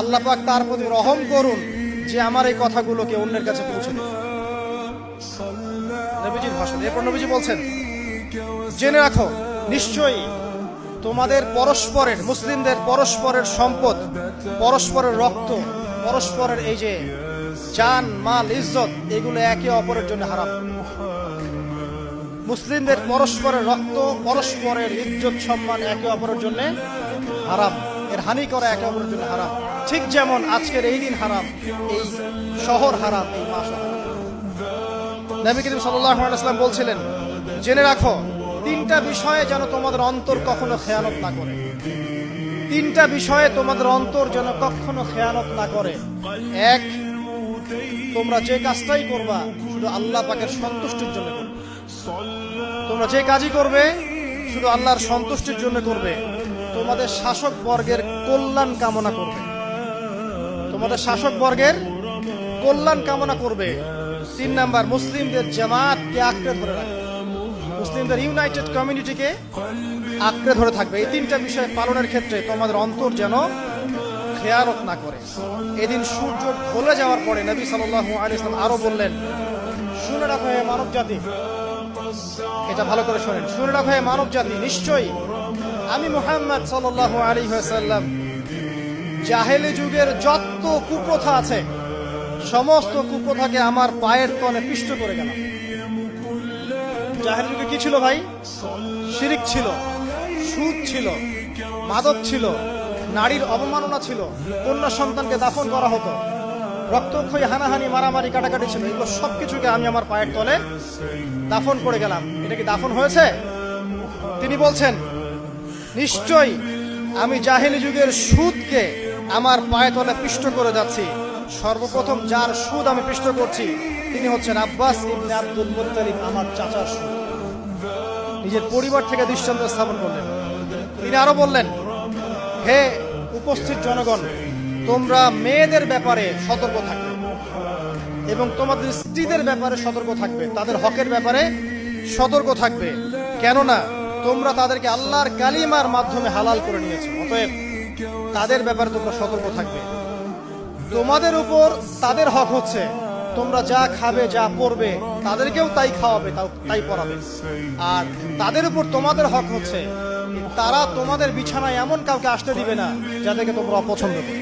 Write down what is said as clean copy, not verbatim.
আল্লাহ পাক তার প্রতি রহম করুন যে আমার এই কথাগুলোকে অন্যের কাছে পৌঁছে দেয়। নবীজির ভাষণ। এরপর নবীজি বলছেন, জেনে রাখো নিশ্চয়ই তোমাদের পরস্পরের, মুসলিমদের পরস্পরের সম্পদ, পরস্পরের রক্ত, পরস্পরের এই যে জান মাল ইজ্জত, এগুলো একে অপরের জন্য হারাম। মুসলিমদের পরস্পরের রক্ত, পরস্পরের ইজ্জত সম্মান একে অপরের জন্য হারাম, এর হানি করা একে অপরের জন্য হারাম। ঠিক যেমন আজকের এই দিন হারাম, এই শহর হারাম, এই মাস হারাম। নবী করিম সাল্লাল্লাহু আলাইহি ওয়াসাল্লাম বলছিলেন, জেনে রাখো তিনটা বিষয়ে যেন তোমাদের অন্তর কখনো খেয়ানত না করে। তিনটা বিষয়ে তোমাদের অন্তর যেন কখনো খেয়ানত না করে। এক, তোমরা যে কাজটাই করবা শুধু আল্লাহ পাকের সন্তুষ্টির জন্য করবে। তোমরা যে কাজই করবে শুধু আল্লাহর সন্তুষ্টির জন্য করবে। তোমাদের শাসক বর্গের কল্যাণ কামনা করবে। তোমাদের শাসক বর্গের কল্যাণ কামনা করবে। 3 নাম্বার, মুসলিমদের জামাতকে আঁকড়ে ধরে রাখবে। মুসলিমদের ইউনাইটেড কমিউনিটিকে আঁকড়ে ধরে থাকবে। এই তিনটা বিষয় পালনের ক্ষেত্রে তোমাদের অন্তর যেন খেয়ানত না করে। এদিন সূর্য ঢলে যাওয়ার পরে নবী সাল্লাল্লাহু আলাইহি ওয়াসাল্লাম আরো বললেন, শুনে রাখো হে মানব জাতি, এটা ভালো করে শোনেন, শুনে রাখো হে মানব জাতি, নিশ্চয়ই আমি মুহাম্মদ সাল্লাল্লাহু আলাইহি ওয়াসাল্লাম জাহেলি যুগের যত কুপ্রথা আছে সমস্ত কুপ্রথাকে আমার পায়ের তলে পিষ্ট করে গেলাম। জাহেলি যুগে কি ছিল ভাই? শিরিক ছিল, সুদ ছিল, মাদক ছিল, নারীর অবমাননা ছিল, কন্যা সন্তানকে দাফন করা হতো, রক্তক্ষয়ী, হানাহানি, মারামারি, কাটাকাটি ছিল। এগুলো সবকিছুকে আমি আমার পায়ের তলে দাফন করে গেলাম। এটা কি দাফন হয়েছে? তিনি বলছেন, নিশ্চয়ই আমি জাহেলি যুগের সুদকে আমার পায়ের তলে পিষ্ট করে যাচ্ছি। সর্বপ্রথম যার সুদ আমি পিষ্ট করছি তিনি হচ্ছেন আব্বাস ইবনে আব্দুল মুত্তালিব, আমার চাচার সুদ। নিজের পরিবার থেকে দৃষ্টান্ত স্থাপন করলেন। তিনি আরো বললেন, হে উপস্থিত জনগণ, তোমরা মেয়েদের ব্যাপারে সতর্ক থাকবে এবং তোমাদের স্ত্রীদের ব্যাপারে সতর্ক থাকবে, তাদের হকের ব্যাপারে সতর্ক থাকবে, কেননা তোমরা তাদেরকে আল্লাহর কালিমার মাধ্যমে হালাল করে নিয়েছো। অতএব তাদের ব্যাপারে তোমরা সতর্ক থাকবে। তোমাদের উপর তাদের হক হচ্ছে তোমরা যা খাবে, যা পরবে, তাদেরকেও তাই খাওয়াবে, তাই পরাবে। আর তাদের উপর তোমাদের হক হচ্ছে তারা তোমাদের বিছানায় এমন কাউকে আসতে দিবে না যাদেরকে তোমরা অপছন্দ করো।